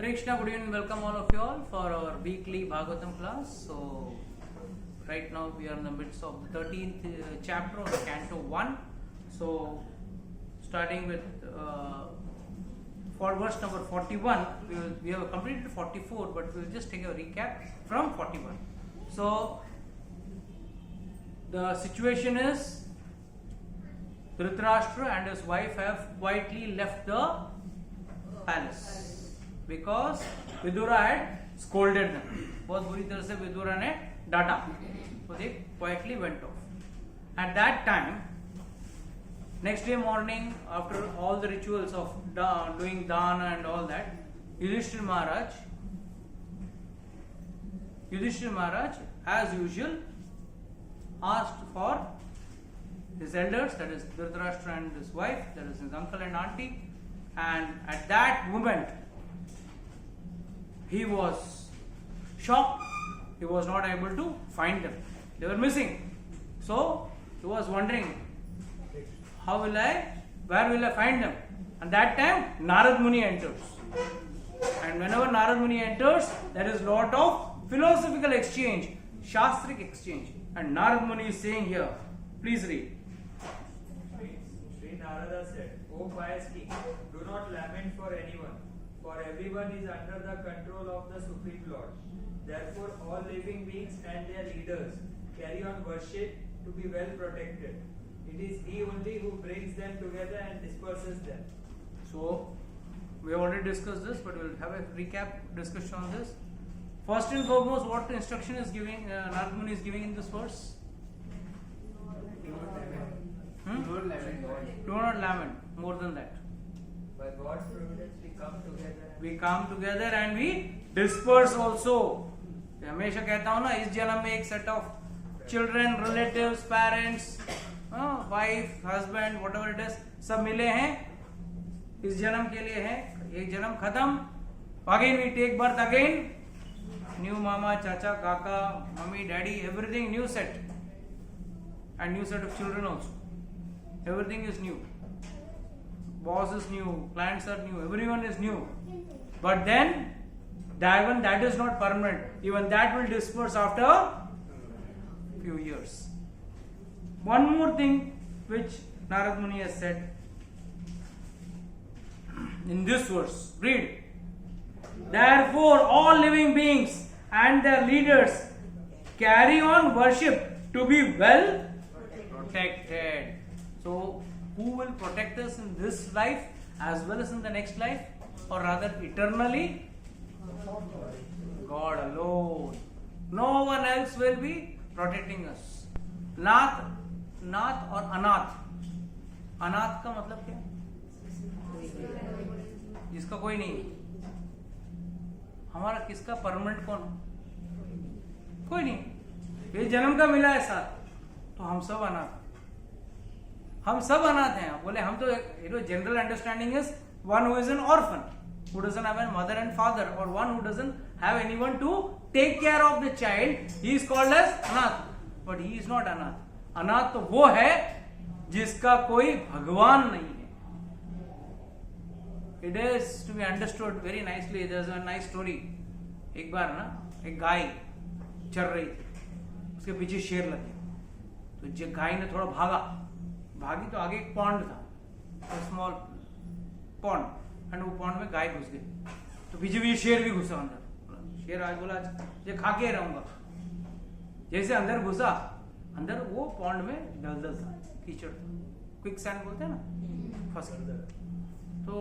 Hare Krishna, good evening, welcome all of you all for our weekly Bhagavatam class. So, right now we are in the midst of the 13th chapter of Canto 1. So, starting with for verse number 41, we have completed 44, but we will just take a recap from 41. So, the situation is Dhritarashtra and his wife have quietly left the palace because Vidura had scolded them. बहुत बुरी तरह से विदुरा ने डांटा, so they quietly went off. At that time, next day morning, after all the rituals of doing dana and all that, Yudhishthira Maharaj, as usual, asked for his elders, that is Dhritarashtra and his wife, that is his uncle and auntie, and at that moment, he was shocked. He was not able to find them. They were missing. So he was wondering, where will I find them? And that time Narad Muni enters. And whenever Narad Muni enters, there is lot of philosophical exchange, Shastric exchange. And Narad Muni is saying here, please read. Sri Narada said, O pious king, do not lament for anyone, for everyone is under the control of the Supreme Lord. Therefore, all living beings and their leaders carry on worship to be well protected. It is He only who brings them together and disperses them. So, we have already discussed this, but we will have a recap discussion on this. First and foremost, what instruction is giving, Narad Muni is giving in this verse? Do not lament. More than that. By God's providence, we come together and we disperse also. मैं हमेशा कहता हूँ ना, इस जन्म में एक set of children, relatives, parents, wife, husband, whatever it is, सब मिले हैं, इस जन्म के लिए है. एक जन्म खत्म, again we take birth again, new mama, chacha, kaka, mummy, daddy, everything new set, and new set of children also. Everything is new. Boss is new, clients are new, everyone is new. But then, even that is not permanent. Even that will disperse after a few years. One more thing which Narad Muni has said in this verse. Read. Therefore, all living beings and their leaders carry on worship to be well protected. So, who will protect us in this life as well as in the next life, or rather eternally? God alone. No one else will be protecting us. Nath और अनाथ. अनाथ का मतलब क्या? जिसका कोई नहीं. हमारा किसका परमानेंट कौन? कोई नहीं. ये जन्म का मिला है साथ, तो हम सब अनाथ. हम सब अनाथ हैं. बोले हम तो general understanding is one who is an orphan, who doesn't have a mother and father, or one who doesn't have anyone to take care of the child, he is called as अनाथ. But he is not अनाथ. अनाथ तो वो है जिसका कोई भगवान नहीं है. It is to be understood very nicely. There's a nice story. एक बार ना एक गाय चर रही थी, उसके पीछे शेर लगे, तो गाय ने थोड़ा भागी तो आगे एक पॉन्ड था, स्मॉल पॉन्ड, एंड वो पॉन्ड में गाय घुस गई, तो पीछे भी शेर भी घुसा अंदर. शेर आज बोला ये खा के रहूंगा. जैसे अंदर घुसा, अंदर वो पॉन्ड में दलदल था, कीचड़ था, क्विक सैंड बोलते हैं ना, फंस गया. तो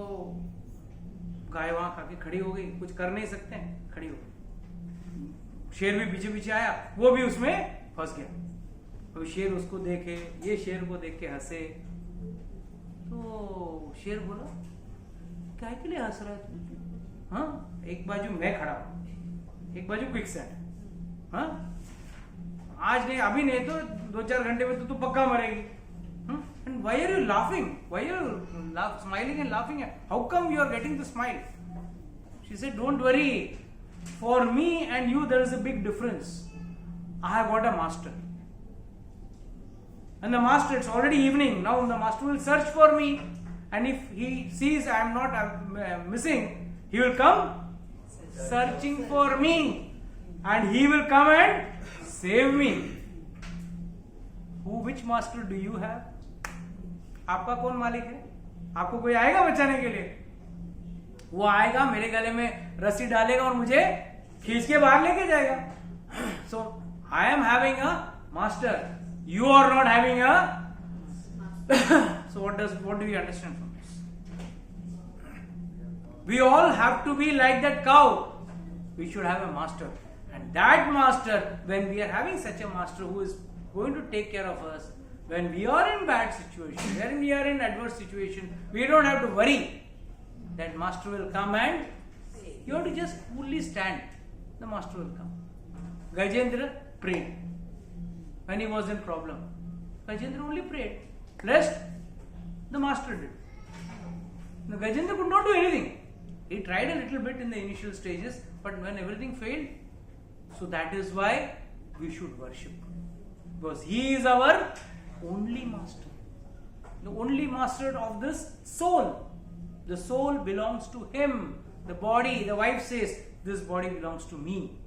गाय वहां खा के खड़ी हो गई, कुछ कर नहीं सकते हैं, खड़ी हो गई. शेर भी पीछे पीछे आया, वो भी उसमें फंस गया. तो शेर उसको देखे, ये शेर को देख के हंसे. तो शेर बोला, क्या के लिए हंस रहा है तू? हाँ, एक बाजू मैं खड़ा हूं, एक बाजू क्विक सैंड. हाँ, आज नहीं, अभी नहीं तो 2-4 घंटे में तो तू पक्का मरेगी. And why are you laughing? Why are you smiling and laughing? How come you are getting the smile? She said, don't worry. For me and you, there is a big difference. I have got a master. And the master, it's already evening. Now the master will search for me. And if he sees I am not missing, he will come searching for me, and he will come and save me. Which master do you have? आपका कौन मालिक है? आपको कोई आएगा बचाने के लिए? वो आएगा, मेरे गले में रस्सी डालेगा और मुझे खींच के बाहर लेके जाएगा. So I am having a master. You are not having a. So what do we understand from this? We all have to be like that cow. We should have a master, and that master, when we are having such a master who is going to take care of us, when we are in bad situation, when we are in adverse situation, we don't have to worry. That master will come and you have to just coolly stand. The master will come. Gajendra prayed when he was in problem. Gajendra only prayed. Rest, the master did. Now, Gajendra could not do anything. He tried a little bit in the initial stages, but when everything failed, so that is why we should worship. Because he is our only master. The only master of this soul. The soul belongs to him. The body, the wife says, this body belongs to me.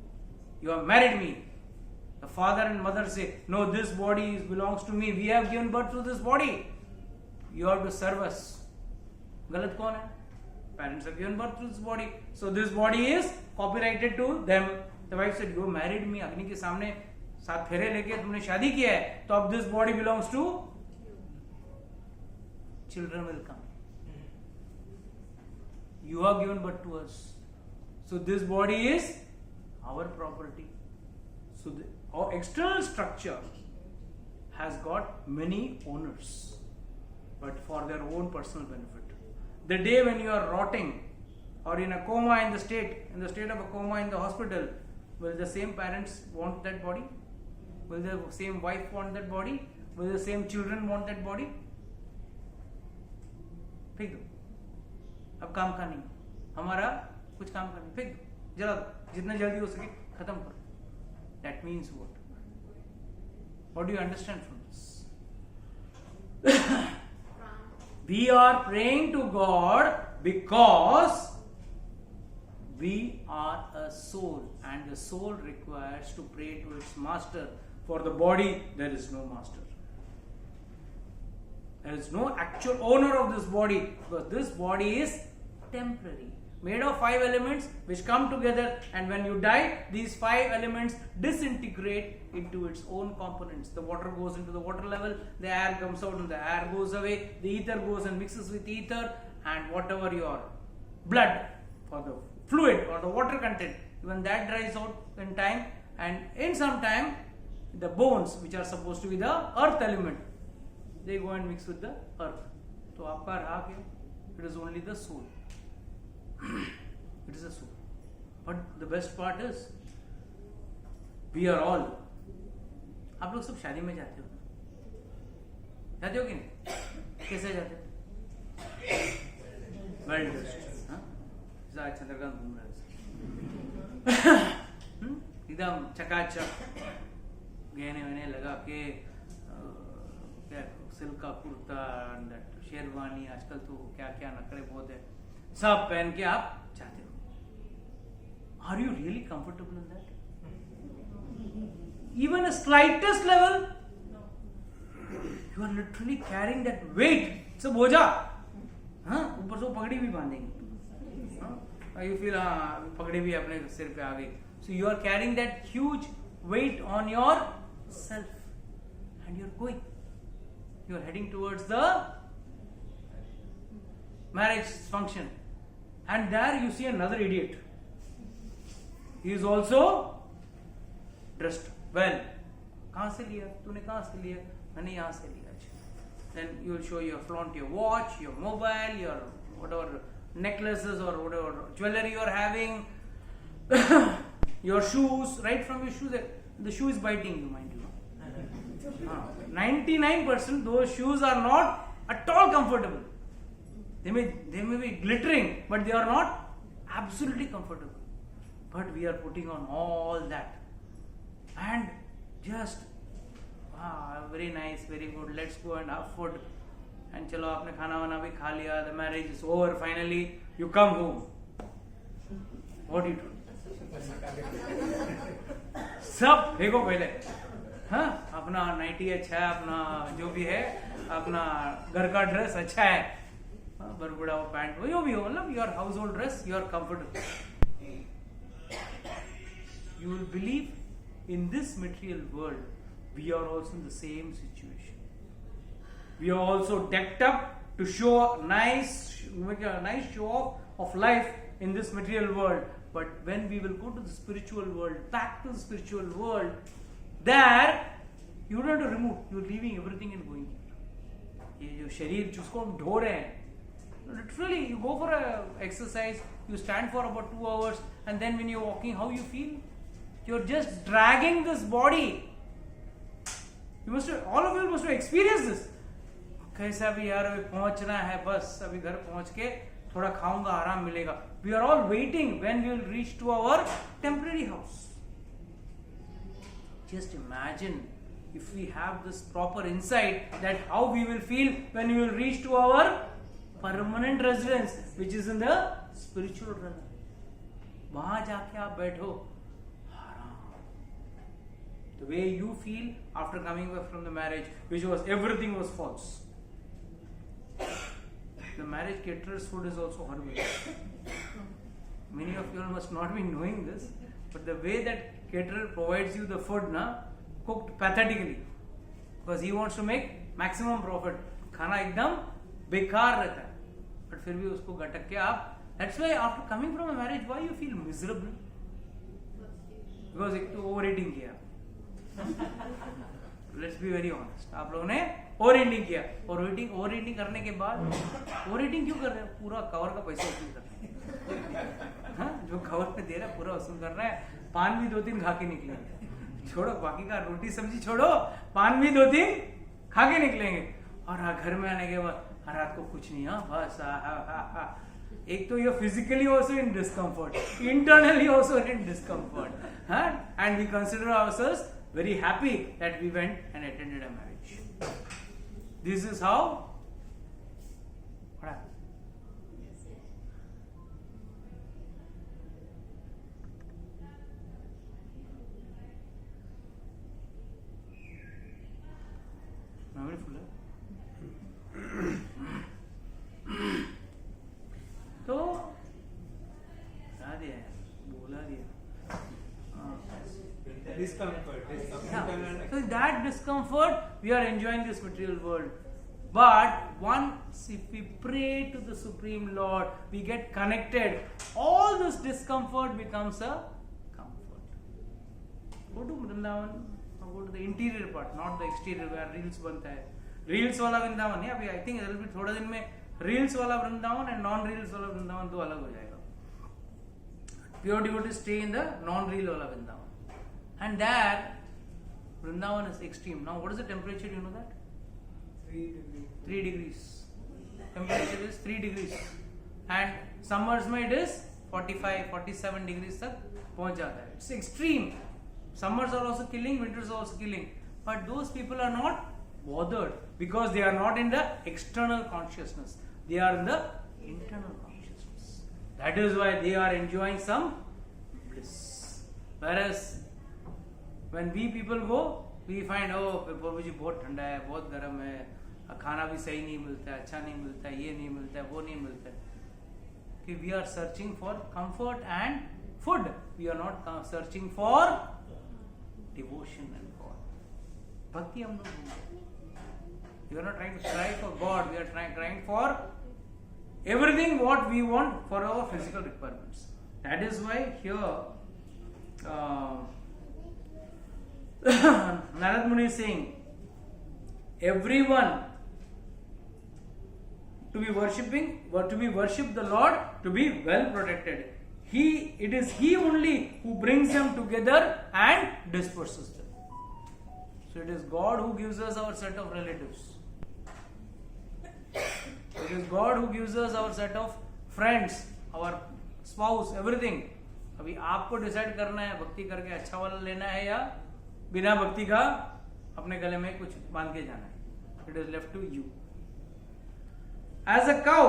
You have married me. The father and mother say, no, this body belongs to me. We have given birth to this body. You have to serve us. Galat kaun hai? Parents have given birth to this body. So this body is copyrighted to them. The wife said, you married me. Agni ke samne सात फेरे लेके तुमने शादी किया है, तो अब this body belongs to children will come. You have given birth to us. So this body is our property. So our external structure has got many owners, but for their own personal benefit. The day when you are rotting or in a coma in the state of a coma in the hospital, will the same parents want that body? Will the same wife want that body? Will the same children want that body? फेंक दो, अब काम का नहीं, हमारा कुछ काम का नहीं, फेंक दो, जला दो, जितना जल्दी हो सके खत्म करो. That means what? What do you understand from this? We are praying to God because we are a soul, and the soul requires to pray to its master. For the body, there is no master. There is no actual owner of this body, because this body is temporary, made of 5 elements which come together, and when you die, these 5 elements disintegrate into its own components. The water goes into the water level, the air comes out and the air goes away, the ether goes and mixes with ether, and whatever your blood or the fluid or the water content, even that dries out in time, and in some time the bones, which are supposed to be the earth element, they go and mix with the earth. So aapka raha kya? It is only the soul. It is a soul. But the best part is, we are all. आप लोग सब शादी में जाते हो कि नहीं? कैसे जाते हो? वेल ड्रेस्ड, हाँ? चंद्रकांत घूम रहा है, एकदम चकाचक, गहने वहने लगा के, क्या सिल्क का कुर्ता, शेरवानी, आजकल तो क्या क्या नखरे बहुत है, सब पहन के आप जाते हो. Are you really comfortable in that? Even a slightest level? You are literally carrying that weight. It's a बोझा. हाँ, ऊपर से वो पगड़ी भी बांधेंगे. हाँ, you feel हाँ पगड़ी भी अपने सिर पे आ गई. So you are carrying that huge weight on yourself, and you're going. You are heading towards the marriage function, and there you see another idiot. He is also dressed well. कहाँ से लिया? तूने कहाँ से लिया? मैंने यहाँ से लिया. Then you will show your flaunt your watch, your mobile, your whatever necklaces or whatever jewelry you are having, your shoes, right from your shoes. The shoe is biting you, mind you. 99% those shoes are not at all comfortable. They may be glittering, but they are not absolutely comfortable. But we are putting on all that, and just very nice, very good. Let's go and have food. And चलो आपने खाना वाना भी खा लिया. The marriage is over. Finally, you come home. What do you do? सब फेंको पहले। हाँ, अपना नाइटी अच्छा है, अपना जो भी है, अपना घर का ड्रेस अच्छा है, बरबुड़ा हो, पैंट हो, जो भी हो, मतलब your household dress, you are comfortable. You will believe in this material world we are also in the same situation. We are also decked up to show nice, make a nice show off of life in this material world. But when we will go to the spiritual world, back to the spiritual world, there you don't have to remove, you're leaving everything and going here. ये जो शरीर जिसको हम ढो रहे हैं, literally you go for a exercise, you stand for about 2 hours, and then when you're walking, how you feel? You're just dragging this body. You must have, all of you must have experienced this. कैसा भी यार, अभी पहुंचना है, बस अभी घर पहुंच के थोड़ा खाऊंगा, आराम मिलेगा. We are all waiting when we will reach to our temporary house. Just imagine if we have this proper insight that how we will feel when we will reach to our permanent residence, which is in the spiritual realm. वहां जाके आप बैठो आराम. The way you feel after coming back from the marriage, which was everything was false. The marriage caterer's food is also horrible. Many of you all must not be knowing this, but the way that caterer provides you the food, cooked pathetically, because he wants to make maximum profit. खाना एकदम बेकार रहता है, but फिर भी उसको गटक के आप. That's why after coming from a marriage, why you feel miserable? Because एक तो overeating किया. Let's be very honest. आप लोगों ने ओवर ईटिंग किया, और ओवर ईटिंग करने के बाद ओवर ईटिंग क्यों कर रहे हैं? पूरा कवर का पैसा वसूल कर रहे हैं. हाँ, जो कवर पे दे रहा है पूरा वसूल कर रहा है. पान भी 2-3 खा के निकलेंगे, छोड़ो बाकी का, रोटी सब्जी छोड़ो, पान भी 2-3 खा के निकलेंगे. और घर में आने के बाद रात को कुछ नहीं, हाँ बस एक तो you're physically also in discomfort, internally also in discomfort, and we consider ourselves very happy that we went and attended a marriage. This is how what happened? Memory full है. तो बोला दिया. Discomfort. Yeah. So in that discomfort, we are enjoying this material world. But once if we pray to the Supreme Lord, we get connected, all this discomfort becomes a comfort. Go to Vrindavan, or go to the interior part, not the exterior where reels बनता है. Reels वाला वृंदावन है. अभी I think there will be थोड़ा दिन में reels वाला Vrindavan and non-reels वाला वृंदावन दो अलग हो जाएगा. Pure devotees stay in the non-reel वाला Vrindavan. And there, Vrindavan is extreme. Now, what is the temperature? You know that? 3 degrees. Temperature is 3 degrees. And summers में it is 45-47 degrees तक पहुंच जाता है. It's extreme. Summers are also killing, winters are also killing. But those people are not bothered because they are not in the external consciousness. They are in the internal consciousness. That is why they are enjoying some bliss. Whereas when we people go, we find प्रभु जी बहुत ठंडा है, बहुत गर्म है, खाना भी सही नहीं मिलता है, अच्छा नहीं मिलता है, ये नहीं मिलता है, वो नहीं मिलता है. कि we are searching for comfort and food. We are not searching for devotion and God. भक्ति हम लोग. We are not trying to try for God. We are trying for everything what we want for our physical requirements. That is why here Narad Muni is saying, everyone to be worship the Lord, to be well protected. It is He only who brings them together and disperses them. So it is God who gives us our set of relatives. It is God who gives us our set of friends, our spouse, everything. अभी आपको decide करना है भक्ति करके अच्छा वाला लेना है या बिना भक्ति का अपने गले में कुछ बांध के जाना है. It is left to you. As a cow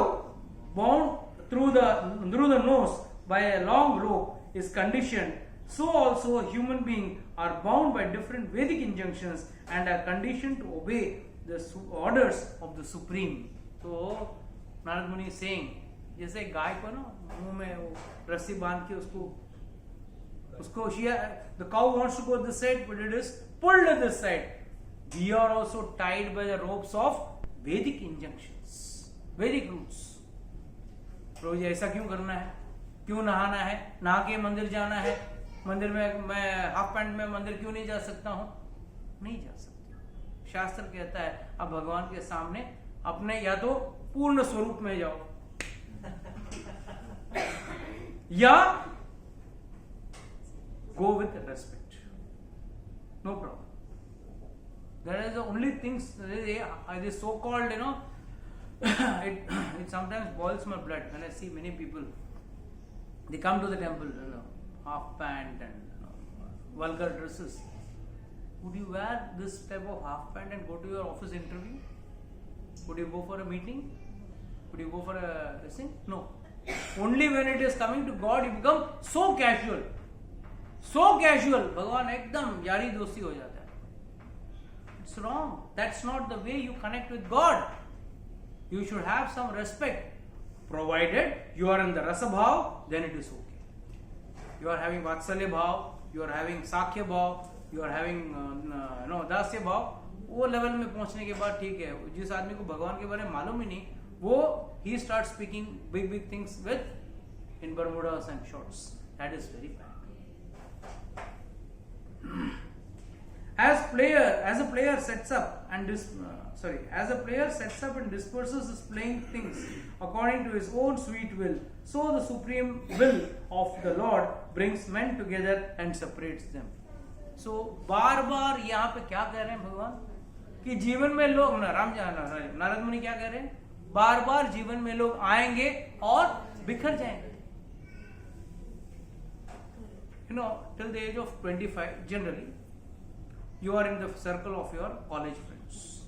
bound through the nose by a long rope is conditioned, so also human beings are bound by different Vedic injunctions and are conditioned to obey the orders of the Supreme. So Narad Muni is saying, जैसे गाय को ना मुंह में वो रस्सी बांध के उसको the cow wants to go this side, but it is pulled to this side. We are also tied by the ropes of Vedic injunctions, Vedic rules. रोज ऐसा क्यों करना है, क्यों नहाना है, नहा के मंदिर जाना है, मंदिर में मैं हाफ पैंट में मंदिर क्यों नहीं जा सकता हूं? नहीं जा सकते। शास्त्र कहता है अब भगवान के सामने अपने या तो पूर्ण स्वरूप में जाओ या go with respect, no problem. That is the only things the so called, it sometimes boils my blood when I see many people, they come to the temple, half pant and vulgar dresses. Would you wear this type of half pant and go to your office interview? Would you go for a meeting? Would you go for a thing? No. Only when it is coming to God you become so casual. So casual. भगवान एकदम यारी दोस्ती हो जाता है. It's wrong. That's not the way you connect with God. You should have some respect. Provided you are in the rasa bhav, then it is okay. You are having vatsalya bhav, you are having sakhya bhav, you are having dasya bhav. वो level में पहुंचने के बाद ठीक है. जिस आदमी को भगवान के बारे में मालूम ही नहीं, वो he starts speaking big things with in Bermudas and shorts. That is very bad. As a player sets up and disperses his playing things according to his own sweet will, so the supreme will of the Lord brings men together and separates them. So बार यहाँ पे क्या कह रहे हैं भगवान कि जीवन में लोग नारद मुनि क्या कह रहे हैं, बार जीवन में लोग आएंगे और बिखर जाएंगे. Till the age of 25, generally, you are in the circle of your college friends.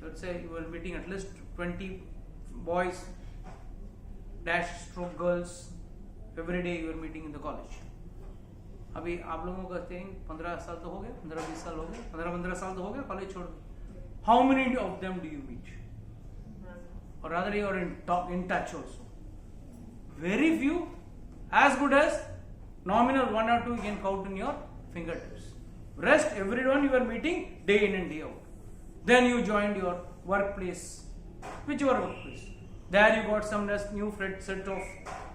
Let's say you are meeting at least 20 boys / girls every day you are meeting in the college. अभी आप लोगों का कहते हैं 15 साल तो हो गए, 15-20 साल हो गए, 15 साल तो हो गए कॉलेज छोड़. How many of them do you meet? Or rather you are in touch also. Very few. As good as nominal 1 or 2 you can count in your fingertips. Rest everyone you are meeting day in and day out. Then you joined your workplace, whichever workplace. There you got some new set of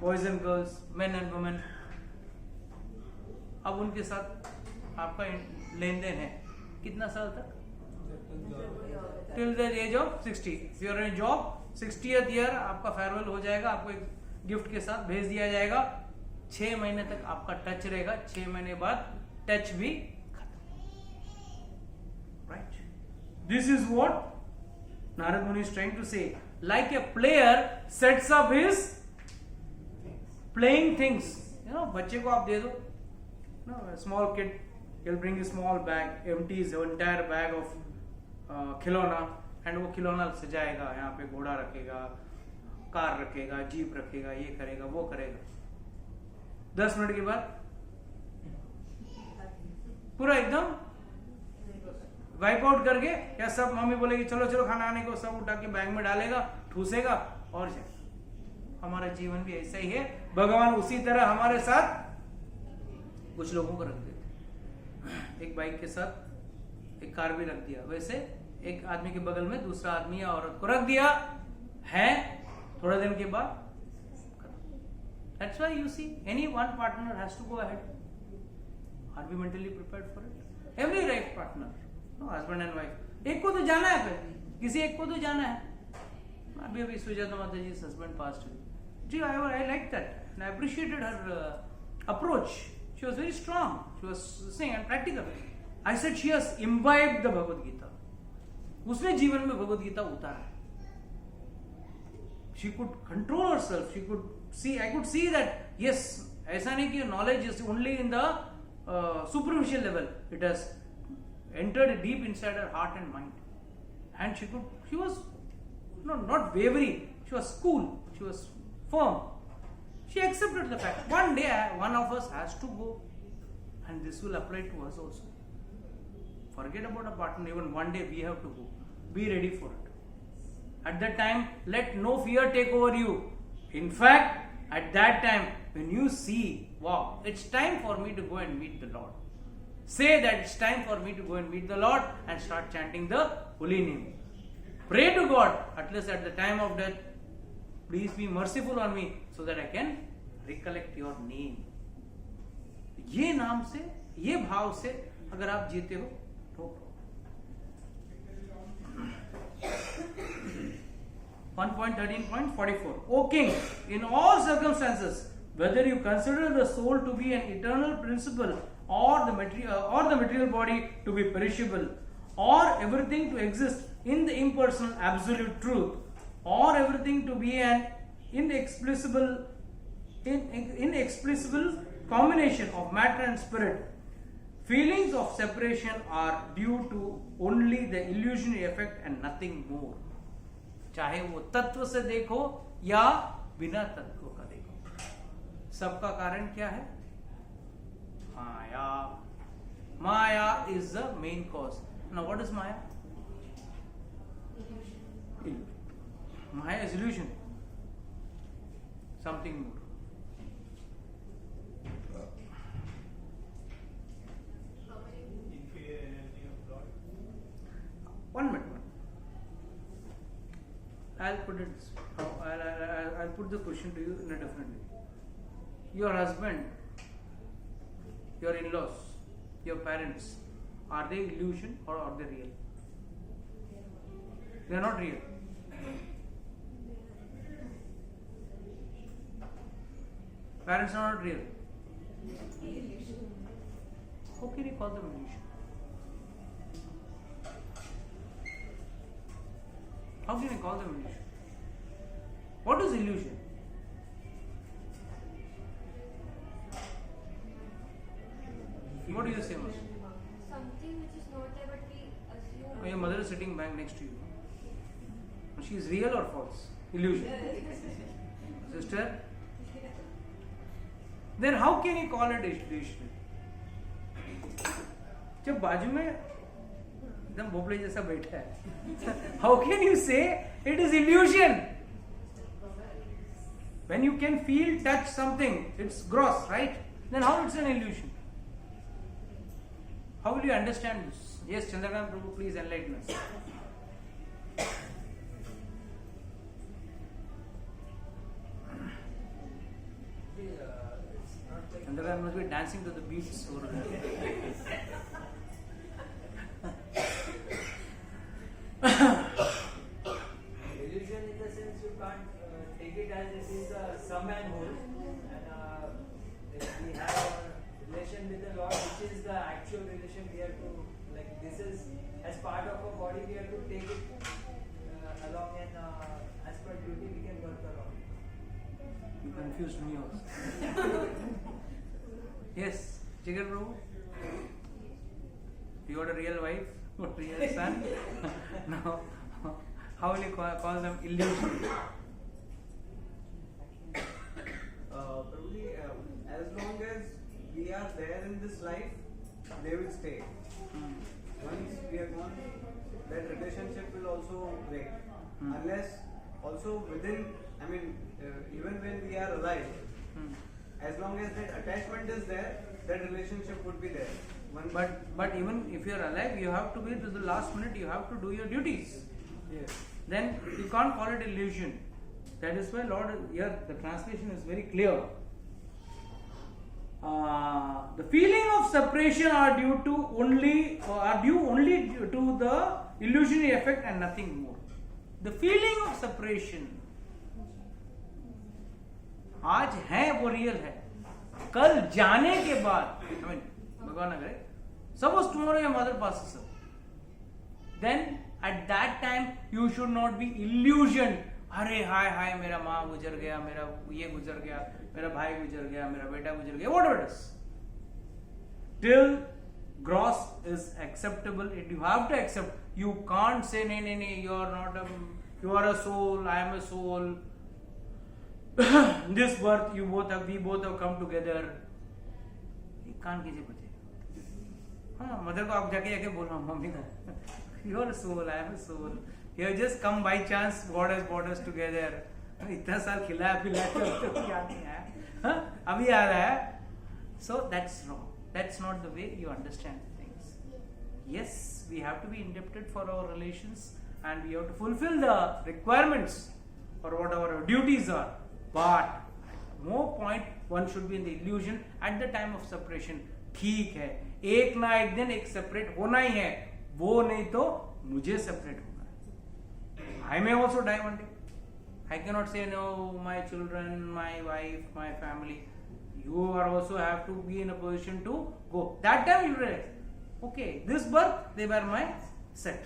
boys and girls, men and women. अब उनके साथ आपका लेन then है कितना साल तक? Till the age of 60. If you are in a job, 60th year आपका farewell हो जाएगा, आपको एक गिफ्ट के साथ भेज दिया जाएगा. 6 महीने तक आपका टच रहेगा, 6 महीने बाद टच भी खत्म. Right? This is what Narad Muni is trying to say. Like a player sets up his playing things. बच्चे को आप दे दो. A small kid, he'll bring a small bag, empties the entire bag of खिलौना, and वो खिलौना सजाएगा, यहाँ पे घोड़ा रखेगा, कार रखेगा, जीप रखेगा, ये करेगा, वो करेगा. 10 मिनट के बाद पूरा एकदम वाइप आउट करके, या सब मम्मी बोलेगी चलो चलो खाना आने को, सब उठा के बैग में डालेगा, ठूसेगा और जाएगा. हमारा जीवन भी ऐसा ही है. भगवान उसी तरह हमारे साथ कुछ लोगों को रख देते. एक बाइक के साथ एक कार भी रख दिया, वैसे एक आदमी के बगल में दूसरा आदमी या औरत को रख दिया है, थोड़ा दिन के बाद. That's why you see any one partner has to go ahead. Are we mentally prepared for it? Every right partner, husband and wife, एक को तो जाना है, फिर किसी एक को तो जाना है. अभी सुजाता माता जी husband passed away. Ji, I like that and I appreciated her approach. She was very strong. She was saying and practical. I said she has imbibed the Bhagavad Gita. उसने जीवन में भगवद गीता उतारा. She could control herself. She could see. I could see that yes, ऐसा नहीं कि knowledge is only in the superficial level. It has entered deep inside her heart and mind, and she was not wavering. She was cool. She was firm. She accepted the fact. One day, one of us has to go, and this will apply to us also. Forget about a partner. Even one day we have to go. Be ready for it. At that time, let no fear take over you. In fact, at that time, when you see, wow, it's time for me to go and meet the Lord. Say that it's time for me to go and meet the Lord and start chanting the holy name. Pray to God, at least at the time of death, please be merciful on me so that I can recollect your name. ये नाम से, ये भाव से अगर आप जीते हो, no problem. 1.13.44. O King, in all circumstances, whether you consider the soul to be an eternal principle or the material body to be perishable, or everything to exist in the impersonal absolute truth, or everything to be an inexplicable combination of matter and spirit, feelings of separation are due to only the illusionary effect and nothing more. चाहे वो तत्व से देखो या बिना तत्व का देखो, सबका कारण क्या है? माया. Maya is the main cause. Now what is Maya? Illusion. Maya is illusion. Something more. Inferior energy of Lord. One minute. I'll put it. I'll put the question to you in a different way. Your husband, your in-laws, your parents, are they illusion or are they real? They are not real. Parents are not real. How can you call them illusion? How can you call them illusion? What is illusion? What do you say, Mas? Something which is not there but we assume. Your mother is sitting back next to you. She is real or false? Illusion. Sister? Then how can you call it illusion? जब बाजू में एकदम भोपले जैसा बैठा है, how can you say it is illusion? When you can feel, touch something, it's gross, right? Then how it's an illusion? How will you understand this? Yes, Chandrakant Prabhu, please enlighten us. Chandrakant must be dancing to the beats over there. Illusion in the sense you can't take it as it is a sum and whole, and if we have a relation with the Lord, which is the actual relation, we have to, like, this is as part of our body, we have to take it along, and as per duty we can work around. You confused me also. Yes, Jigar Prabhu, you got a real wife, a real son. Now, how will you call them illusion? Probably, as long as we are there in this life, they will stay. Once we are gone, that relationship will also break. Unless also within, even when we are alive, as long as that attachment is there, that relationship would be there. But even if you are alive, you have to be to the last minute. You have to do your duties. Yes. Then you can't call it illusion. That is why Lord here the translation is very clear. The feeling of separation are due only to the illusionary effect and nothing more. The feeling of separation आज है वो real है, कल जाने के बाद भगवान ना करे, suppose tomorrow your mother passes away, then at that time you should not be illusioned. अरे हाय मेरा माँ गुजर गया, मेरा ये गुजर गया, मेरा भाई गुजर गया, मेरा बेटा गुजर गया, whatever it is. Till gross is acceptable, you have to accept. You can't say, no, you are not you are a soul, I am a soul. this birth we both have come together. ये कान कीजिए बच्चे. हाँ, mother को आप जाके बोलो mummy को. Your soul, I am a soul. You have just come by chance. God has brought us together. इतना साल खिलाया पिलाया तो याद नहीं आया. हाँ, अभी आ रहा है. So that's wrong. That's not the way you understand things. Yes, we have to be indebted for our relations and we have to fulfill the requirements or whatever our duties are. But at no point one should be in the illusion at the time of separation. ठीक है, एक ना एक दिन एक separate होना ही है. वो नहीं तो मुझे separate होना है. I may also die one day. I cannot say no, my children, my wife, my family. You are also have to be in a position to go. That time you realize, okay, this birth they were my set.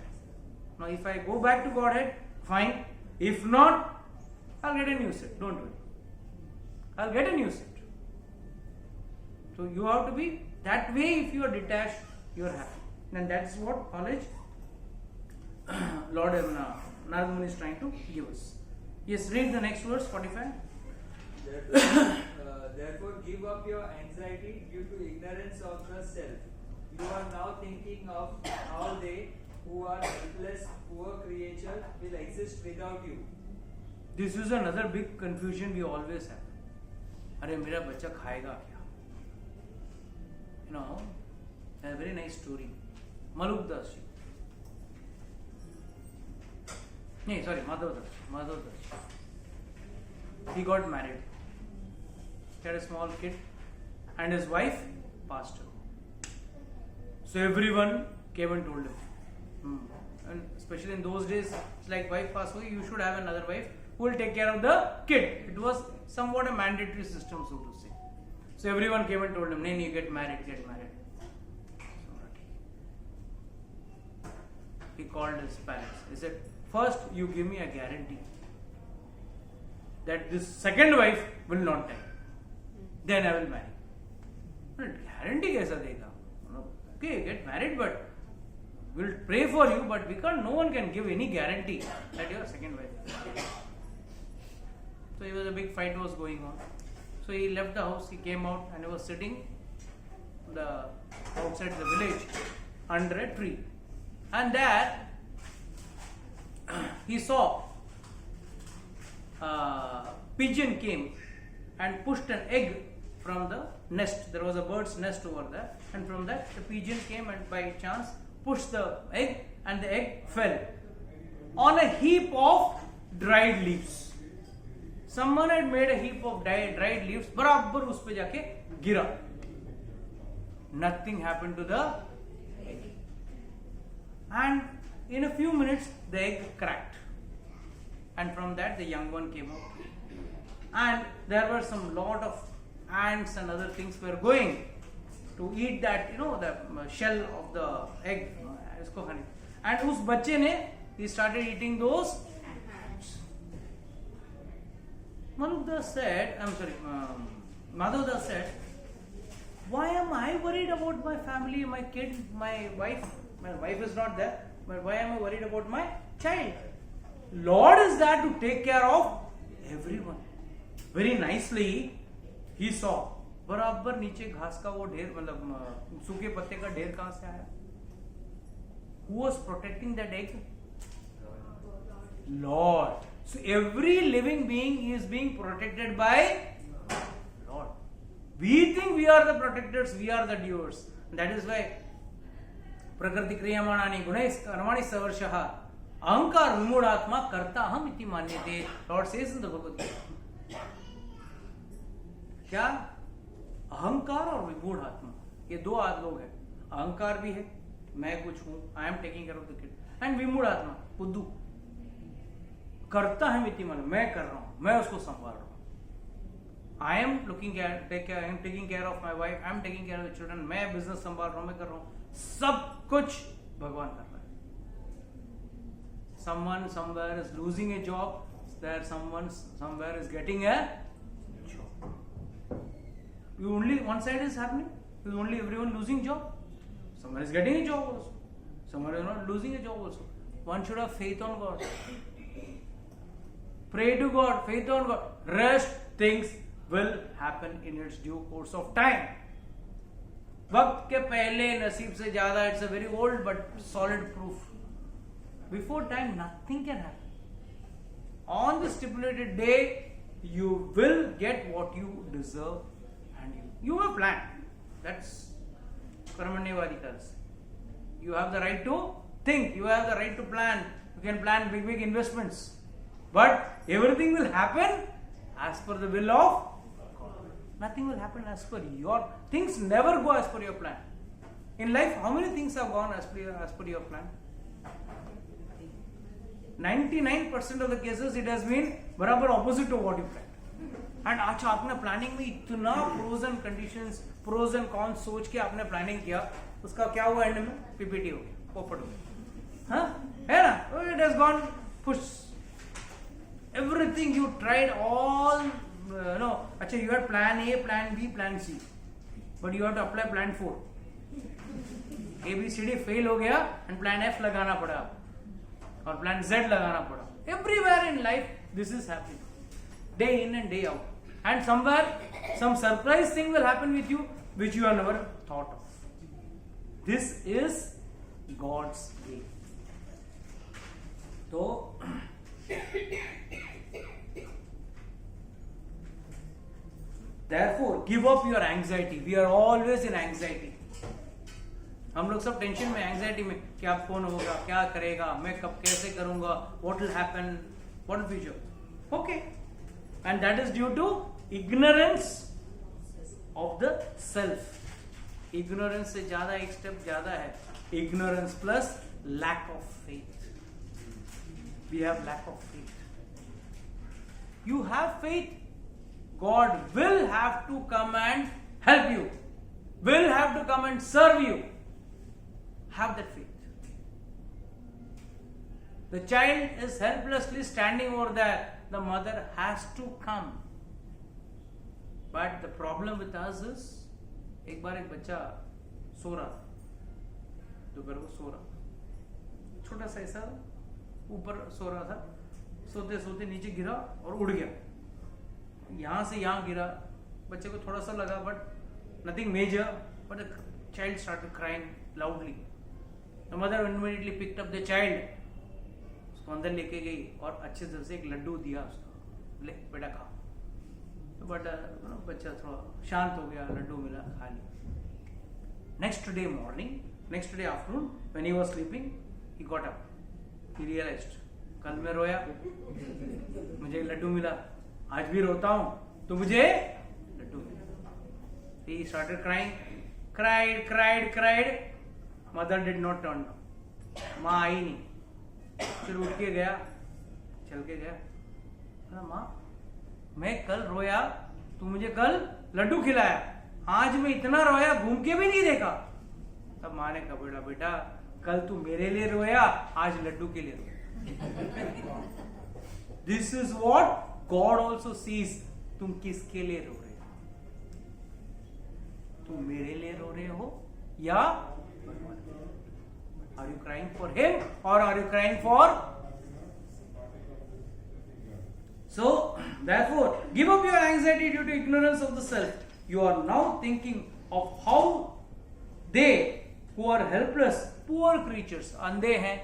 Now if I go back to Godhead, fine. If not, I'll get a new set. Don't worry. I'll get a new set. So you have to be that way. If you are detached, you are happy. And that's what knowledge Lord Narada Muni is trying to give us. Yes, read the next verse, 45. Therefore, give up your anxiety due to ignorance of the self. You are now thinking of how they, who are helpless, poor creatures, will exist without you. This is another big confusion we always have. अरे मेरा बच्चा खाएगा क्या? You know, a very nice story. Maluk Das ji. No, sorry, Madhav Das. He got married. He had a small kid and his wife passed away. So everyone came and told him. And especially in those days, it's like wife passed away, you should have another wife who will take care of the kid. It was somewhat a mandatory system, so to say. So everyone came and told him, "No, you get married. He called his parents. He said, first you give me a guarantee that this second wife will not die. Then I will marry. Guarantee kaisa dega? Okay, get married, but we'll pray for you, but no one can give any guarantee that your second wife. So it was a big fight was going on. So he left the house, he came out and he was sitting outside the village under a tree. And there he saw a pigeon came and pushed an egg from the nest. There was a bird's nest over there, and from that the pigeon came and by chance pushed the egg, and the egg fell on a heap of dried leaves. Someone had made a heap of dried leaves, बराबर उस पे जाके गिरा. Nothing happened to the egg. And in a few minutes the egg cracked, and from that the young one came out. And there were some lot of ants and other things were going to eat that, the shell of the egg. And उस बच्चे ने he started eating those ants. Madhav Das said, why am I worried about my family, my kid, my wife? My wife is not there, but why am I worried about my child? Lord is there to take care of everyone. Very nicely he saw, बराबर नीचे घास का वो ढेर, मतलब सूखे पत्ते का ढेर कहां से आया? Who was protecting that egg? Lord. So every living being is being protected by Lord. We think we are the protectors, we are the doers. That is why प्रकृति क्रियमाणानि गुणैः कर्माणि सवर्षः अहंकार विमूढ़ात्मा कर्ता हम इति मान्यते. Lord says in the Bhagavad Gita. क्या? अहंकार और विमूढ़ आत्मा, ये दो लोग हैं. अहंकार भी है, मैं कुछ हूं, I am taking care of the kid, and विमूढ़ आत्मा बुद्धू करता है मिति मन, मैं कर रहा हूं, मैं उसको संभाल रहा हूं. I am taking care of my wife, I am taking care of the children, मैं बिजनेस संभाल रहा हूं, मैं कर रहा हूं. सब कुछ भगवान कर रहा है. someone somewhere is losing a job, there someone somewhere is getting a job. You only one side is happening, is only everyone losing job. Someone is getting a job also, someone is not losing a job also. One should have faith on God, pray to God, faith on God, rest things will happen in its due course of time. वक्त के पहले नसीब से ज्यादा, it's a very old but solid proof. Before time, nothing can happen. On the stipulated day, you will get what you deserve, and you have planned. That's Karmanyavadikaras. You have the right to think. You have the right to plan. You can plan big investments, but everything will happen as per the will of God. Nothing will happen as per your things. Never go as per your plan. In life, how many things have gone as per your plan? 99% of the cases it has been बराबर opposite to what you planned. And अच्छा आपने planning में इतना pros and conditions, pros and cons सोच के आपने planning किया, उसका क्या हुआ एंड में? पीपीटी हो गया, पोपट हो गया, हाँ है ना? It has gone push everything you tried all no. अच्छा you had plan A, plan B, plan C, but you have to apply plan 4. ABCD fail हो गया एंड प्लान F लगाना पड़ा और प्लान Z लगाना पड़ा. Everywhere in life this is happening, day in and day out, and somewhere some surprise thing will happen with you which you have never thought of. This is God's way. So therefore give up your anxiety. We are always in anxiety. हम लोग सब tension में, anxiety में, क्या कौन होगा, क्या करेगा, मैं कब कैसे करूंगा, what will happen, what future. Okay. And that is due to ignorance of the self. Ignorance से ज्यादा एक स्टेप ज्यादा है. Ignorance plus lack of faith. We have lack of faith. You have faith. God will have to come and help you. Will have to come and serve you. Have that faith. The child is helplessly standing over there. The mother has to come. But the problem with us is, एक बार एक बच्चा सो रहा था, दोपहर को सो रहा, छोटा सा ऐसा ऊपर सो रहा था, सोते सोते नीचे गिरा और उड़ गया. यहां से यहां गिरा, बच्चे को थोड़ा सा लगा but nothing major, but the child started crying loudly. The mother immediately picked up the child, उसको अंदर लेके गई और अच्छे तरह से एक लड्डू दिया उसको, ले बेटा खा. तो बट बच्चा थोड़ा शांत हो गया, लड्डू मिला, खा लिया. Next day morning, next day afternoon, when he was sleeping, he got up, he realised, कल मैं रोया, मुझे लड्डू मिला, आज भी रोता हूं तो मुझे लड्डू मिला. He started crying, cried. Mother did not turn down. माँ आई नहीं. फिर उठ के गया, चल के गया, माँ मैं कल रोया, तू मुझे कल लड्डू खिलाया, आज मैं इतना रोया, घूम के भी नहीं देखा. तब माँ ने कहा, बेटा कल तू मेरे लिए रोया, आज लड्डू के लिए रोया. This is what God also sees. तुम किसके लिए रो रहे हो? तुम मेरे लिए रो रहे हो या Are you crying for him or are you crying for? So, therefore, give up your anxiety due to ignorance of the self. You are now thinking of how they who are helpless, poor creatures, अंधे हैं,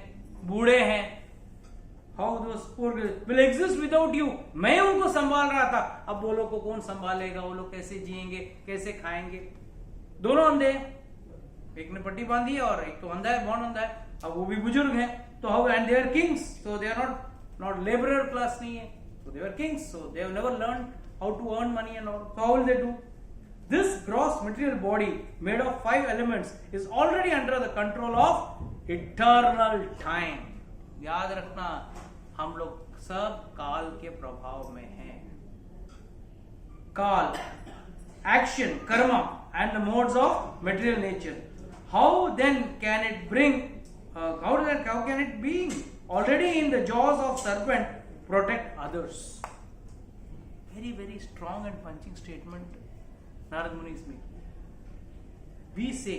बूढ़े हैं, how those poor will exist without you. मैं उनको संभाल रहा था, अब वो लोग को कौन संभालेगा, वो लोग कैसे जिएंगे, कैसे खाएंगे. दोनों अंधे हैं, एक ने पट्टी बांधी है और एक तो अंधा है, बहुत अंधा है. अब वो भी बुजुर्ग हैं, तो how, and they are kings, so they are not labourer class नहीं है, so they were kings, so they have never learned how to earn money and all. So how will they do? This gross material body made of 5 elements is already under the control of eternal time. याद रखना, हम लोग सब काल के प्रभाव में हैं. काल, action, karma, and the modes of material nature. How then can it bring? How can it be already in the jaws of serpent protect others? Very, very strong and punching statement Narad Muni is making. We say,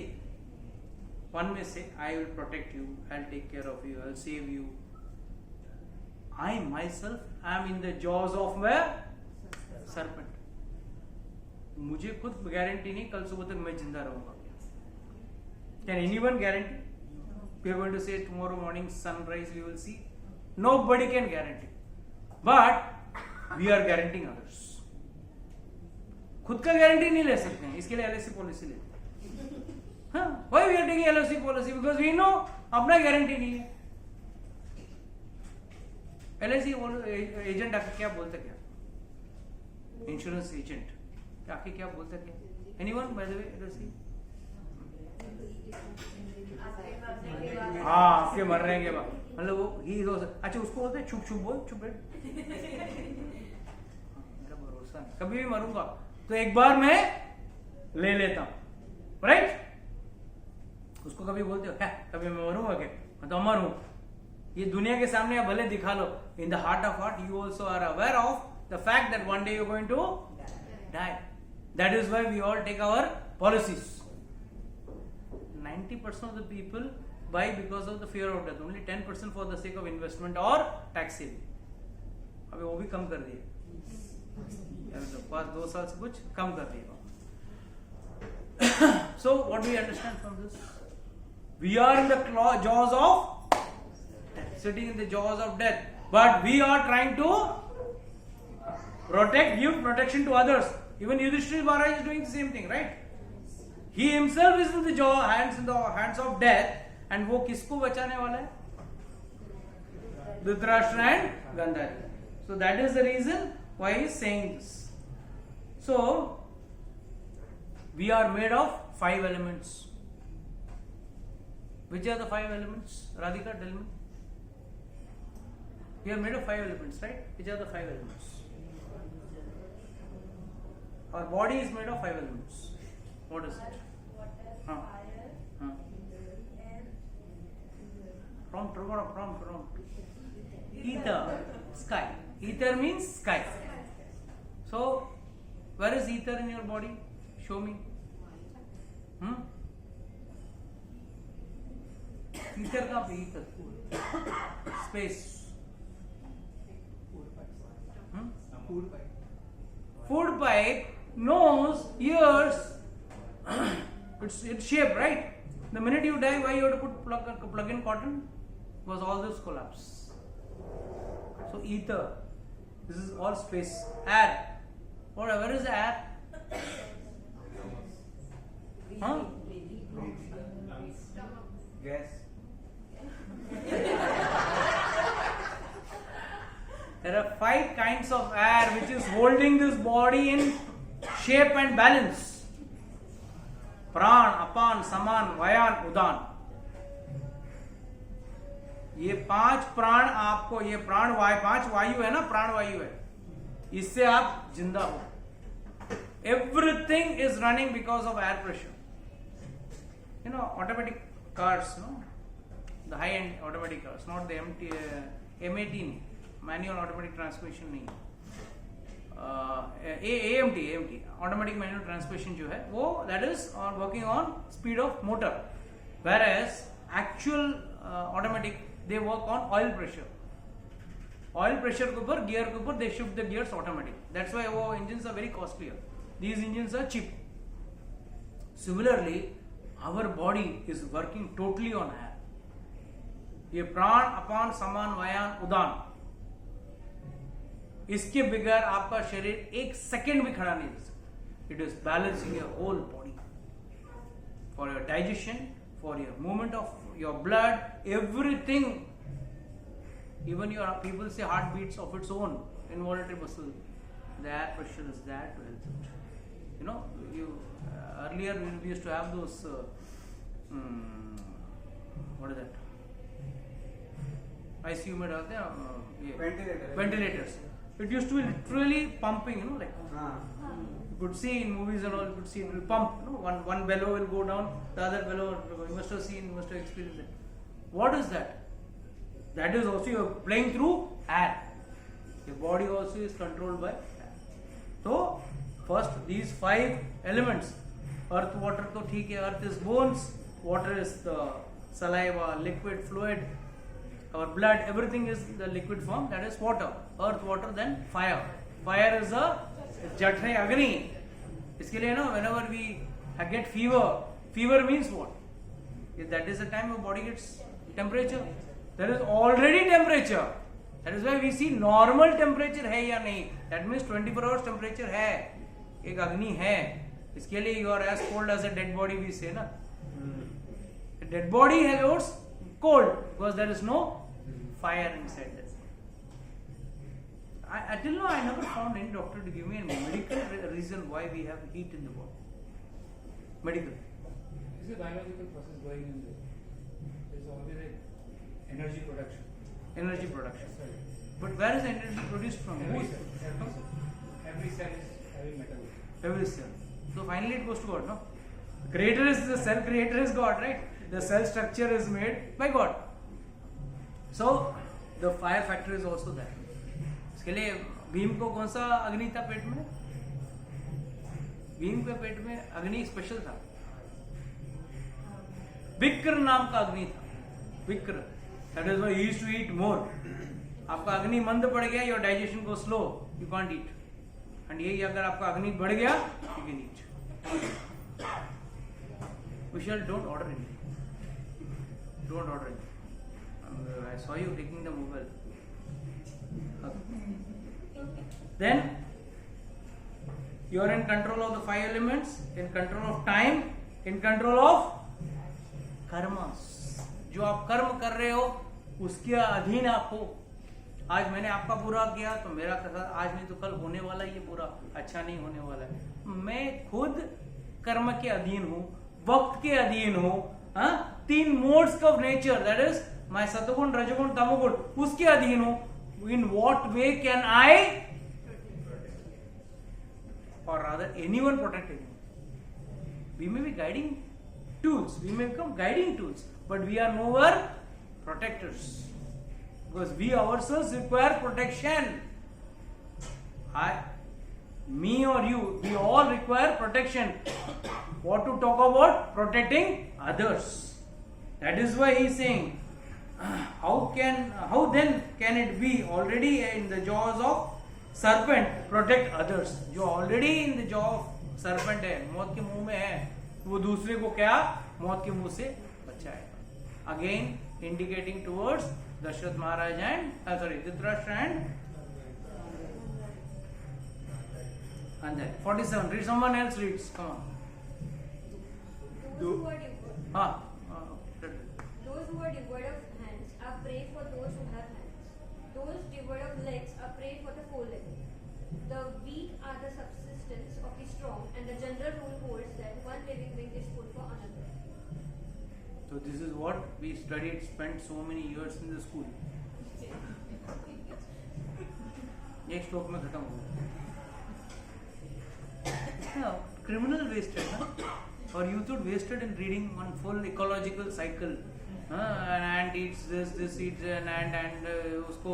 one may say, I will protect you, I'll take care of you, I'll save you. I myself am in the jaws of where? Serpent. मुझे खुद guarantee नहीं कल सुबह तक मैं जिंदा रहूंगा. Can anyone guarantee? We are going to say tomorrow morning sunrise we will see. Nobody can guarantee. But we are guaranteeing others. खुद का गारंटी नहीं ले सकते हैं, इसके लिए एलआईसी पॉलिसी लेते हैं. हाँ, why we are taking LIC policy? Because we know अपना गारंटी नहीं है. एलआईसी एजेंट आके क्या बोलता क्या? इंश्योरेंस एजेंट आके क्या बोलता क्या? Anyone by the way LIC? हाँ, आपके मर रहे हैं मतलब वो ही हो. अच्छा, उसको बोलते हैं चुप चुप बोल, चुप बैठ. मेरा भरोसा नहीं, कभी भी मरूंगा तो एक बार मैं ले लेता हूं, राइट? उसको कभी बोलते हो कभी मैं मरूंगा क्या? मैं तो अमर हूं. ये दुनिया के सामने आप भले दिखा लो, in the heart of heart you also are aware of the fact that one day you going to die. That is why we all take our policies. 90% of the people buy because of the fear of death. Only 10% for the sake of investment or tax saving. अभी वो भी कम कर दिए. पाँच 2 साल से कुछ कम कर दिए. So what do we understand from this? We are in the jaws of death, sitting in the jaws of death, but we are trying to protect, give protection to others. Even Yudhishthira Maharaj is doing the same thing, right? He himself is in the hands of death, and वो किसको बचाने वाला है? Dhritarashtra and Gandhari. So that is the reason why he is saying this. So we are made of 5 elements. Which are the 5 elements? Radhika, tell me. We are made of 5 elements, right? Which are the 5 elements? Our body is made of 5 elements. What is it? Water, fire, Prompt. Ether, sky. Ether means sky. So, where is ether in your body? Show me. Ether कहाँ पे? Ether. Space. Food pipe, nose, ears. It's shape, right? The minute you die, why you have to put plug in cotton? Because all this collapse. So ether. This is all space. Air. Where is air? Huh? Gas. There are 5 kinds of air which is holding this body in shape and balance. प्राण, अपान, समान, वायान, उदान. ये 5 प्राण आपको, ये प्राण वायु, 5 वायु है ना, प्राण वायु है, इससे आप जिंदा हो. Everything is running because of air pressure. You know, automatic cars, no? The high-end automatic cars, not the MAT, manual automatic transmission नहीं. AMT, automatic manual transmission जो है वो, that is working on speed of motor, whereas actual automatic they work on oil pressure. Oil pressure के ऊपर, gear के ऊपर they shift the gears automatic. That's why वो engines are very costlier. These engines are cheap. Similarly, our body is working totally on air. ये प्राण, अपान, समान, वायान, उदान, इसके बगैर आपका शरीर 1 सेकेंड भी खड़ा नहीं रह सकता. It is balancing your whole body for your digestion, for your movement of your blood, everything. Even your people say heart beats of its own, involuntary muscle. The air pressure is there to help it. You know, earlier we used to have those what is that? ICU में डालते हैं ventilators. It used to be literally pumping, you know, like you could see in movies and all. You could see it will pump. You know, one bellow will go down, the other bellow. You must have seen, you must have experienced it. What is that? That is also you're playing through air. Your body also is controlled by air. So first these 5 elements. Earth, water तो ठीक है. Earth is bones. Water is the saliva, liquid, fluid. Our blood, everything is the liquid form, that is water. Earth, water, then fire. Fire is a Jatre Agni. इसके लिए ना whenever we get fever means what? That is the time your body gets temperature. There is already temperature. That is why we see normal temperature है या नहीं. That means 24 hours temperature है. एक अग्नि है. इसके लिए you are as cold as a dead body we say ना. A dead body has cold because there is no fire inside this. Till now I never found any doctor to give me a medical reason why we have heat in the body. Medical. This is a biological process going in there. There is always like energy production. Energy production. Sorry. But where is the energy produced from? Every cell is having metal. Every cell. So finally it goes to God, no? Creator is the cell creator is God, right? The cell structure is made by God. So the fire factor is also there. इसके लिए भीम को कौन सा अग्नि था पेट में? भीम के पेट में अग्नि स्पेशल था. विक्र नाम का अग्नि था. विक्र. That is why he used to eat more. आपका अग्नि मंद पड़ गया, your digestion goes slow, you can't eat. And यही अगर आपका अग्नि बढ़ गया, you can eat. Vishal, don't order anything. Don't order anything. I saw you taking the mobile. Then you are in control of the 5 elements, in control of time, in control of karmas. जो आप कर्म कर रहे हो उसके अधीन आप हो. आज मैंने आपका बुरा किया तो मेरा आज नहीं तो कल होने वाला ये बुरा अच्छा नहीं होने वाला है. मैं खुद कर्म के अधीन हूं, वक्त के अधीन हूं. 3 modes of nature, that is my satoguna rajoguna tamoguna, उसके अधीन हूं. In what way can I or rather anyone protect anyone? We may be guiding tools, we may become guiding tools, but we are nowhere protectors because we ourselves require protection. Me or you, we all require protection. What to talk about protecting others? That is why he is saying, how then can it be already in the jaws of serpent protect others? जो already in the jaw of serpent है, मौत के मुंह में है, वो दूसरे को क्या मौत के मुंह से बचाएगा. Again indicating towards Dashrath Maharaj and Dhritarashtra and then 47. Read, someone else reads. Come on. Those who are devoid, those who are devoid of hands are prey for those who have hands. Those devoid of legs are prey for the four-legged. The weak are the subsistence of the strong, and the general rule holds that one living being is food for another. So this is what we studied, spent so many years in the school. एक श्लोक में खत्म हो गया. Criminal wasted, ना? Or you thought wasted in reading one full ecological cycle. An ant eats this eats an ant, and उसको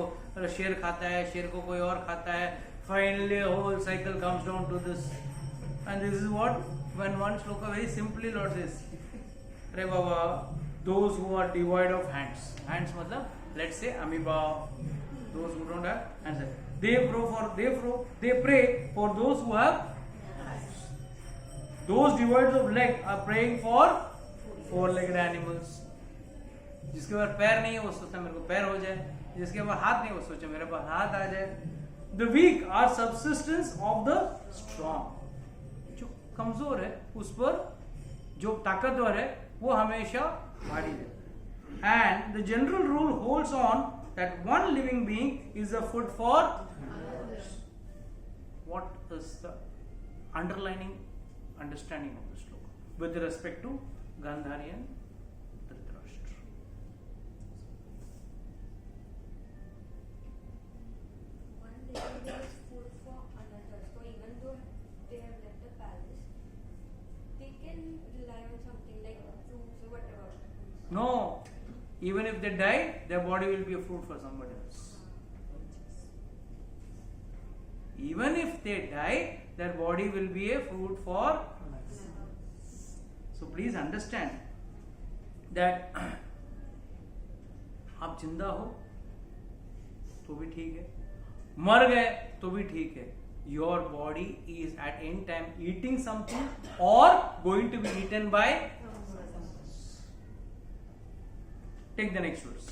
शेर खाता है, शेर को कोई और खाता है. Finally, a whole cycle comes down to this, and this is what when one shloka very simply Lord says. अरे बाबा, those who are devoid of hands. Hands मतलब let's say amoeba. Those who don't have hands, they pray for those who have hands. Those devoid of leg are praying for 4-legged animals. जिसके पास पैर नहीं है वो सोचता मेरे को पैर हो जाए, जिसके पास हाथ नहीं है वो सोचे मेरे पास हाथ आ जाए. The weak are subsistence of the strong. जो कमजोर है उस पर जो ताकतवर है वो हमेशा भारी है. And the general rule holds on that one living being is a food for others. What is the underlining understanding of this sloka with respect to Gandhari and Dhritarashtra? One living being is food for another. So even though they have left the palace, they can rely on something like fruits or whatever. No, even if they die, their body will be a food for somebody else. Even if they die, their body will be a food for others. So please understand that आप जिंदा हो तो भी ठीक है, मर गए तो भी ठीक है, your body is at any time eating something or going to be eaten by. Take the next verse.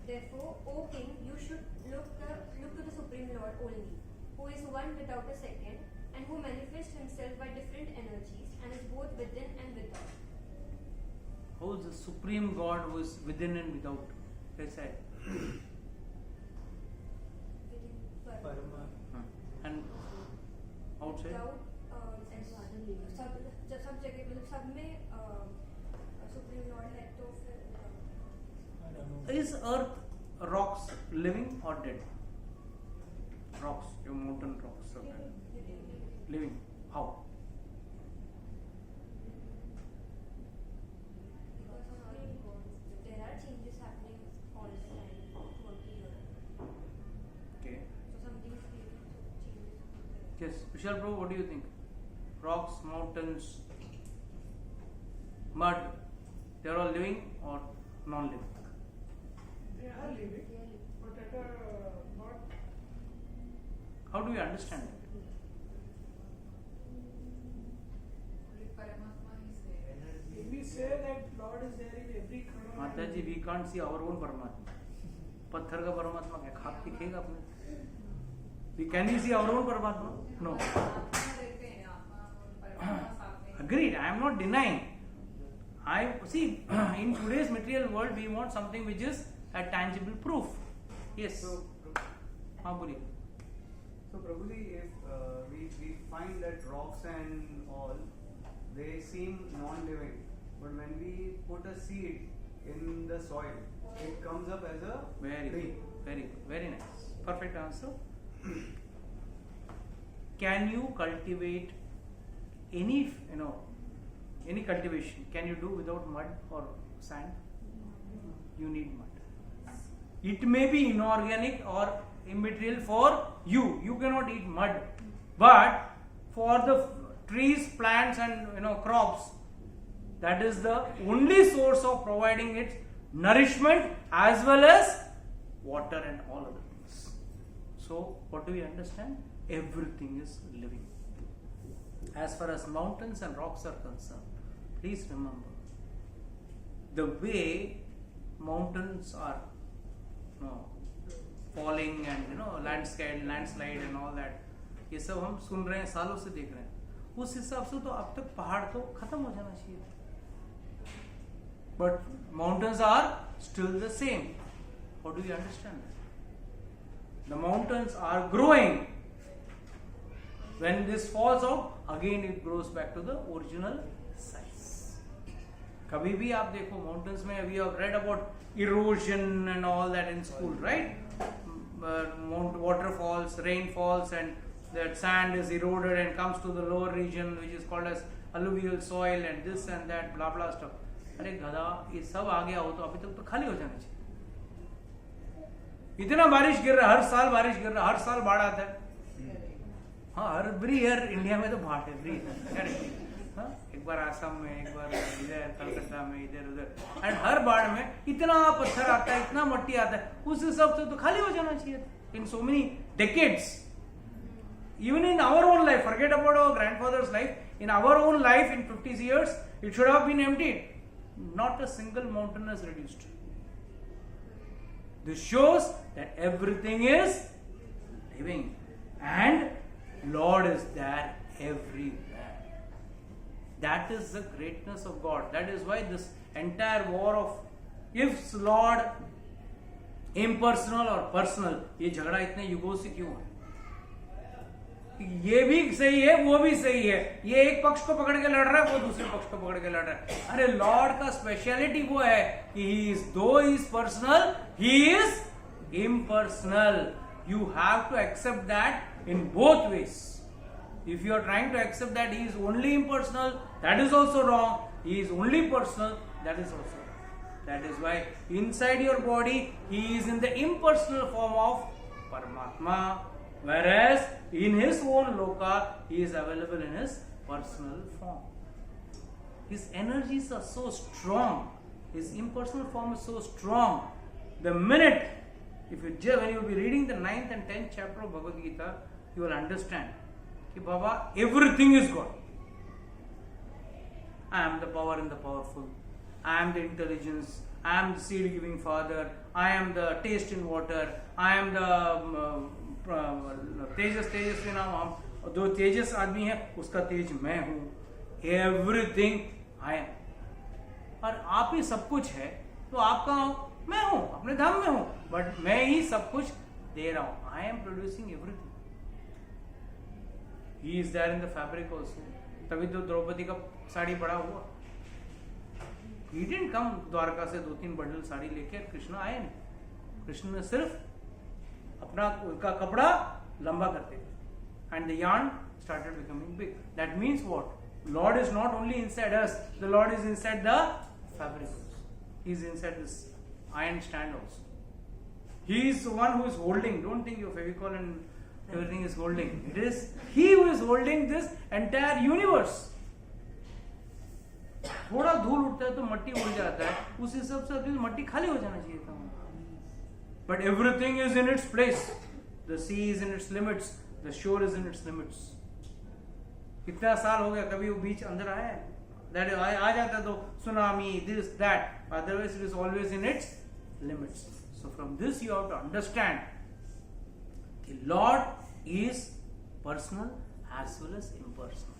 Therefore, O King, you should look to the Supreme Lord only, who is one without a second, and who manifests himself by different energies, and is both within and without. Who is the Supreme God who is within and without? Let's say. And outside? Without, सब जगह मतलब सब में supreme Lord है तो फिर Is earth rocks living or dead? Rocks, your mountain rocks are living. How? because there are changes happening all the time throughout the year. Okay. So something is creating changes. Yes, Vishal bro, what do you think? Rocks, mountains, mud, they are all living or non-living? They are living, but at a not. How do we understand it? If we say that Lord is there in every corner. माता जी, we can't see our own परमात्मा. पत्थर का परमात्मा क्या खाक दिखेगा अपने? Can we see our own परमात्मा? No. Agreed. I am not denying. I see. In today's material world, we want something which is a tangible proof. Yes. So, हाँ बोलिए. so Prabhuji, if we find that rocks and all, they seem non-living, but when we put a seed in the soil, it comes up as a Very tree. good. Very good. Very nice. Perfect answer. Can you cultivate any cultivation? Can you do without mud or sand? You need mud. It may be inorganic or immaterial for you. You cannot eat mud, but for the trees, plants, and crops, that is the only source of providing its nourishment as well as water and all other things. So, what do we understand? Everything is living. As far as mountains and rocks are concerned, please remember the way mountains are falling and landslide and all that. ये सब हम सुन रहे हैं, सालों से देख रहे हैं. उस हिसाब से तो अब तक पहाड़ तो खत्म हो जाना चाहिए. But mountains are still the same. How do you understand that? The mountains are growing. When this falls out, again it grows back to the original size. कभी भी आप देखो mountains में, we have read about erosion and all that in school, right? Waterfalls, rainfalls, and that sand is eroded and comes to the lower region, which is called as alluvial soil, and this and that, blah blah stuff. अरे गधा, ये सब आ गया हो तो अभी तक तो खाली हो जाना चाहिए. इतना बारिश गिर रहा है, हर साल बारिश गिर रहा है, हर साल बाढ़ आता है. हाँ, एवरी ईयर इंडिया में तो बाढ़ एवरी ईयर. एक बार आसाम में, एक बार इधर कलकत्ता में, इधर उधर, एंड हर बाढ़ में इतना पत्थर आता है, इतना मट्टी आता है, उस हिसाब से तो खाली हो जाना चाहिए. In so many decades, even in our own life, forget about our grandfather's life, in our own life in 50 years, it should have been emptied. Not a single mountain is reduced. This shows that everything is living and Lord is there everywhere. That is the greatness of God. That is why this entire war of if Lord impersonal or personal, ये झगड़ा इतने युगों से क्यों है? ये भी सही है, वो भी सही है. ये एक पक्ष को पकड़ के लड़ रहा है, वो दूसरे पक्ष को पकड़ के लड़ रहा है. अरे लॉर्ड का स्पेशलिटी वो है कि he is personal, he is impersonal. You have to accept that in both ways. If you are trying to accept that he is only impersonal, that is also wrong. He is only personal, that is also wrong. That is why inside your body he is in the impersonal form of Paramatma, whereas in his own loka he is available in his personal form. His energies are so strong, his impersonal form is so strong. The minute when you will be reading the 9th and 10th chapter of Bhagavad Gita, you will understand that Baba, everything is God. I am the power in the powerful. I am the intelligence. I am the seed giving father. I am the taste in water. I am the तेजस्वी नाम हम जो तेजस आदमी है उसका तेज मैं हूं. Everything I am. और आप ही सब कुछ है तो आपका मैं हूं, अपने धाम में हूं, बट मैं ही सब कुछ दे रहा हूं. I am producing everything. He is there in the fabric also. तभी तो द्रौपदी का साड़ी बड़ा हुआ. ही डिडंट कम द्वारका से 2-3 बंडल साड़ी लेके कृष्ण आए नहीं. कृष्ण ने सिर्फ अपना उनका कपड़ा लंबा करते थे. And the yarn started becoming big. That means what? Lord is not only inside us, the Lord is inside the fabric also. He is inside this iron stand also. He is the one who is holding. Don't think your Fevicol and everything is holding. It is He who is holding this entire universe. थोड़ा धूल उठता है तो मट्टी उड़ जाता है. उस हिसाब से अभी मट्टी खाली हो जाना चाहिए था. But everything is in its place. The sea is in its limits. The shore is in its limits. कितना साल हो गया कभी वो बीच अंदर आया है? That आ जाता तो tsunami, this, that. Otherwise, it is always in its limits. So from this you have to understand, the Lord is personal as well as impersonal.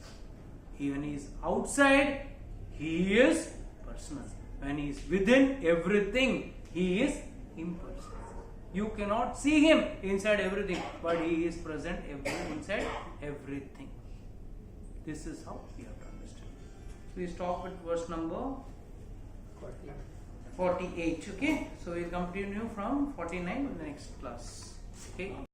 When He is outside, He is personal. When He is within everything, He is impersonal. You cannot see Him inside everything, but He is present inside everything. This is how we have to understand. So we stop with verse number 48. Okay, so we'll continue from 49 in the next class. Okay.